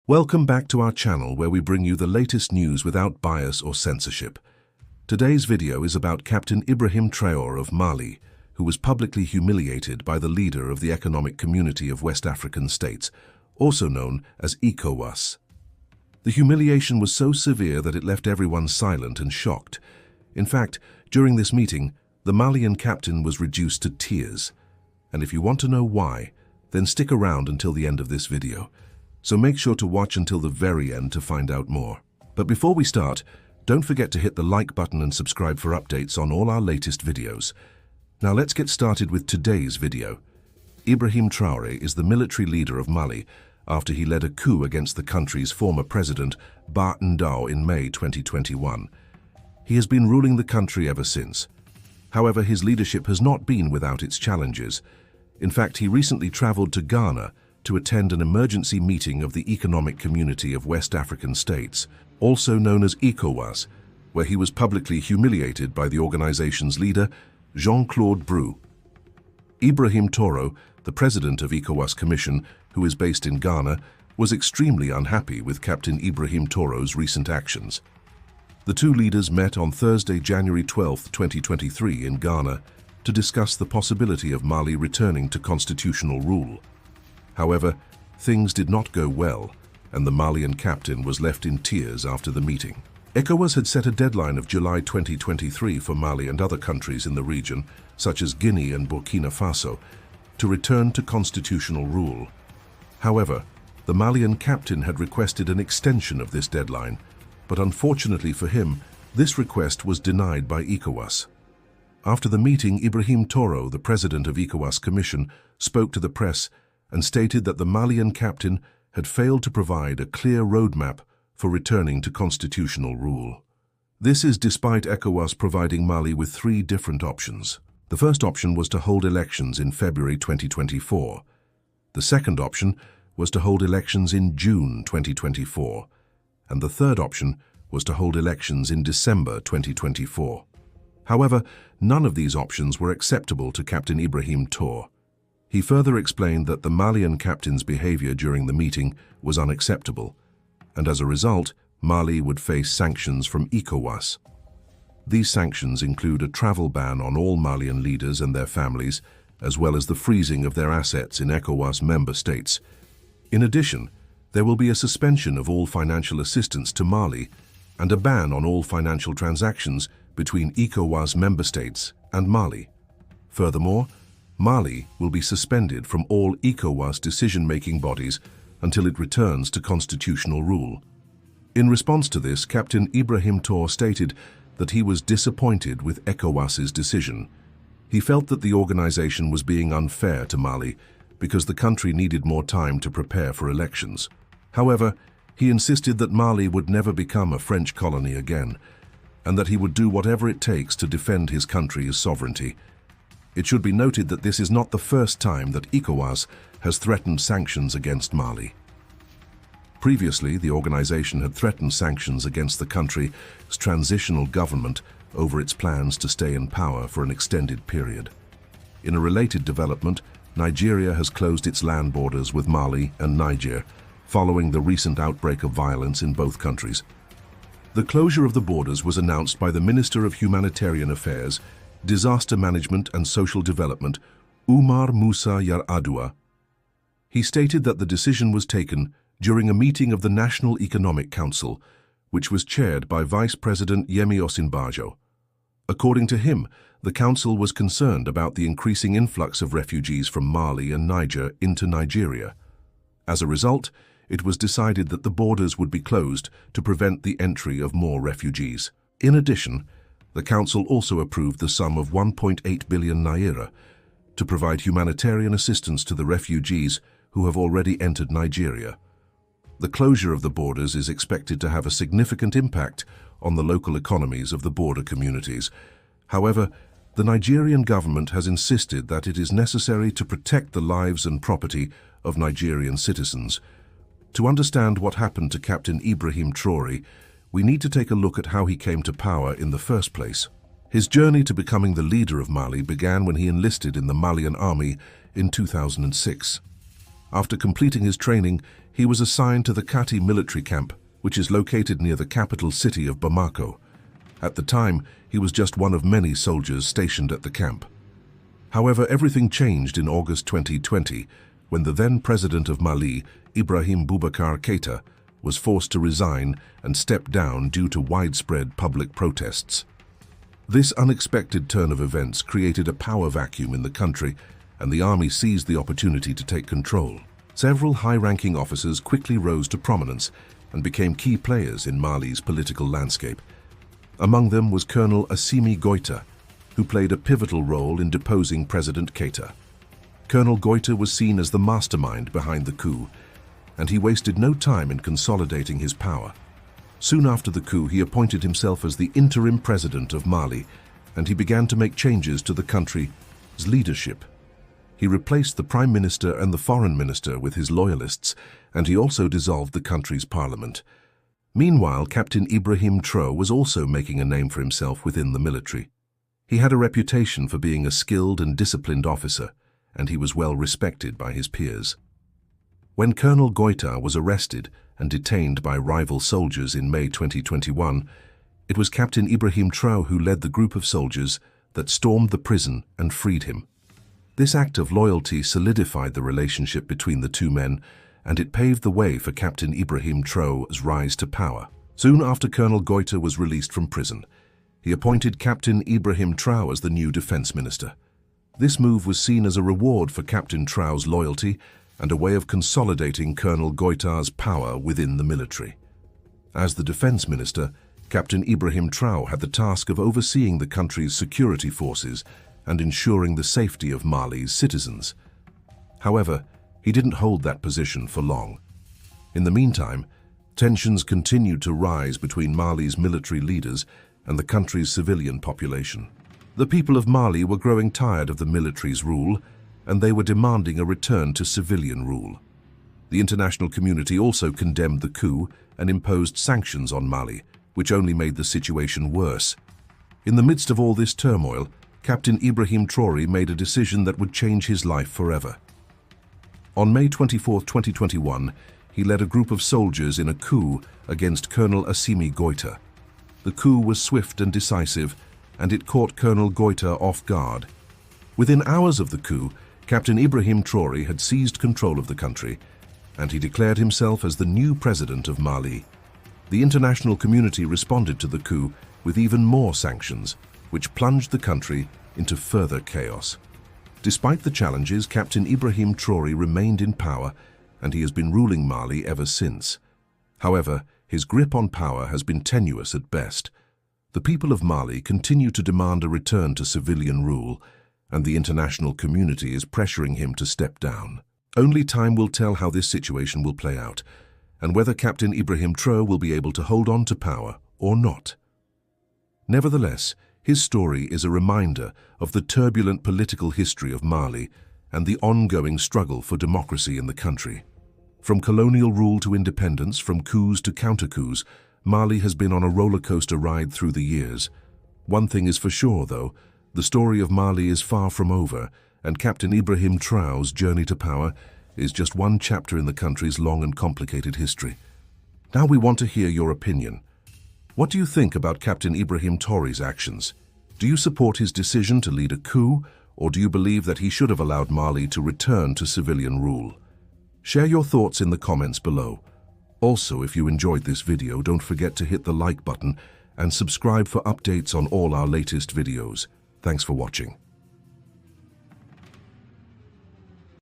Welcome back to our channel where we bring you the latest news without bias or censorship. Today's video is about Captain Ibrahim Traore of Mali, who was publicly humiliated by the leader of the Economic Community of West African States, also known as ECOWAS. The humiliation was so severe that it left everyone silent and shocked. In fact, during this meeting, the Malian captain was reduced to tears. And if you want to know why, then stick around until the end of this video. So make sure to watch until the very end to find out more. But before we start, don't forget to hit the like button and subscribe for updates on all our latest videos. Now let's get started with today's video. Ibrahim Traore is the military leader of Mali after he led a coup against the country's former president, Ba Ndao, in May 2021. He has been ruling the country ever since. However, his leadership has not been without its challenges. In fact, he recently traveled to Ghana to attend an emergency meeting of the Economic Community of West African States, also known as ECOWAS, where he was publicly humiliated by the organization's leader, Jean-Claude Brou. Ibrahim Traore, the president of ECOWAS Commission, who is based in Ghana, was extremely unhappy with Captain Ibrahim Traore's recent actions. The two leaders met on Thursday, January 12, 2023 in Ghana to discuss the possibility of Mali returning to constitutional rule. However, things did not go well, and the Malian captain was left in tears after the meeting. ECOWAS had set a deadline of July 2023 for Mali and other countries in the region, such as Guinea and Burkina Faso, to return to constitutional rule. However, the Malian captain had requested an extension of this deadline, but unfortunately for him, this request was denied by ECOWAS. After the meeting, Ibrahim Traore, the president of ECOWAS Commission, spoke to the press and stated that the Malian captain had failed to provide a clear roadmap for returning to constitutional rule. This is despite ECOWAS providing Mali with three different options. The first option was to hold elections in February 2024. The second option was to hold elections in June 2024. And the third option was to hold elections in December 2024. However, none of these options were acceptable to Captain Ibrahim Traore. He further explained that the Malian captain's behavior during the meeting was unacceptable, and as a result, Mali would face sanctions from ECOWAS. These sanctions include a travel ban on all Malian leaders and their families, as well as the freezing of their assets in ECOWAS member states. In addition, there will be a suspension of all financial assistance to Mali and a ban on all financial transactions between ECOWAS member states and Mali. Furthermore, Mali will be suspended from all ECOWAS decision-making bodies until it returns to constitutional rule. In response to this, Captain Ibrahim Traore stated that he was disappointed with ECOWAS's decision. He felt that the organization was being unfair to Mali because the country needed more time to prepare for elections. However, he insisted that Mali would never become a French colony again, and that he would do whatever it takes to defend his country's sovereignty. It should be noted that this is not the first time that ECOWAS has threatened sanctions against Mali. Previously, the organization had threatened sanctions against the country's transitional government over its plans to stay in power for an extended period. In a related development, Nigeria has closed its land borders with Mali and Niger, following the recent outbreak of violence in both countries. The closure of the borders was announced by the Minister of Humanitarian Affairs, Disaster Management and Social Development, Umar Musa Yar'Adua. He stated that the decision was taken during a meeting of the National Economic Council, which was chaired by Vice President Yemi Osinbajo. According to him, the council was concerned about the increasing influx of refugees from Mali and Niger into Nigeria. As a result, it was decided that the borders would be closed to prevent the entry of more refugees. In addition, the council also approved the sum of 1.8 billion naira to provide humanitarian assistance to the refugees who have already entered Nigeria. The closure of the borders is expected to have a significant impact on the local economies of the border communities. However, the Nigerian government has insisted that it is necessary to protect the lives and property of Nigerian citizens. To understand what happened to Captain Ibrahim Traore, we need to take a look at how he came to power in the first place. His journey to becoming the leader of Mali began when he enlisted in the Malian army in 2006. After completing his training, he was assigned to the Kati military camp, which is located near the capital city of Bamako. At the time, he was just one of many soldiers stationed at the camp. However, everything changed in August 2020 when the then president of Mali, Ibrahim Boubacar Keïta, was forced to resign and step down due to widespread public protests. This unexpected turn of events created a power vacuum in the country, and the army seized the opportunity to take control. Several high-ranking officers quickly rose to prominence and became key players in Mali's political landscape. Among them was Colonel Assimi Goïta, who played a pivotal role in deposing President Keïta. Colonel Goïta was seen as the mastermind behind the coup, and he wasted no time in consolidating his power. Soon after the coup, he appointed himself as the interim president of Mali, and he began to make changes to the country's leadership. He replaced the prime minister and the foreign minister with his loyalists, and he also dissolved the country's parliament. Meanwhile, Captain Ibrahim Traoré was also making a name for himself within the military. He had a reputation for being a skilled and disciplined officer, and he was well respected by his peers. When Colonel Goïta was arrested and detained by rival soldiers in May 2021, it was Captain Ibrahim Traoré who led the group of soldiers that stormed the prison and freed him. This act of loyalty solidified the relationship between the two men, and it paved the way for Captain Ibrahim Traoré's rise to power. Soon after Colonel Goïta was released from prison, he appointed Captain Ibrahim Traoré as the new defense minister. This move was seen as a reward for Captain Traoré's loyalty and a way of consolidating Colonel Goïta's power within the military. As the defense minister, Captain Ibrahim Traoré had the task of overseeing the country's security forces and ensuring the safety of Mali's citizens. However, he didn't hold that position for long. In the meantime, tensions continued to rise between Mali's military leaders and the country's civilian population. The people of Mali were growing tired of the military's rule, and they were demanding a return to civilian rule. The international community also condemned the coup and imposed sanctions on Mali, which only made the situation worse. In the midst of all this turmoil, Captain Ibrahim Traoré made a decision that would change his life forever. On May 24, 2021, he led a group of soldiers in a coup against Colonel Assimi Goïta. The coup was swift and decisive, and it caught Colonel Goïta off guard. Within hours of the coup, Captain Ibrahim Traoré had seized control of the country, and he declared himself as the new president of Mali. The international community responded to the coup with even more sanctions, which plunged the country into further chaos. Despite the challenges, Captain Ibrahim Traoré remained in power, and he has been ruling Mali ever since. However, his grip on power has been tenuous at best. The people of Mali continue to demand a return to civilian rule, and the international community is pressuring him to step down. Only time will tell how this situation will play out, and whether Captain Ibrahim Traoré will be able to hold on to power or not. Nevertheless, his story is a reminder of the turbulent political history of Mali and the ongoing struggle for democracy in the country. From colonial rule to independence, from coups to counter-coups, Mali has been on a roller coaster ride through the years. One thing is for sure, though, the story of Mali is far from over, and Captain Ibrahim Traoré's journey to power is just one chapter in the country's long and complicated history. Now we want to hear your opinion. What do you think about Captain Ibrahim Traoré's actions? Do you support his decision to lead a coup, or do you believe that he should have allowed Mali to return to civilian rule? Share your thoughts in the comments below. Also, if you enjoyed this video, don't forget to hit the like button and subscribe for updates on all our latest videos. Thanks for watching.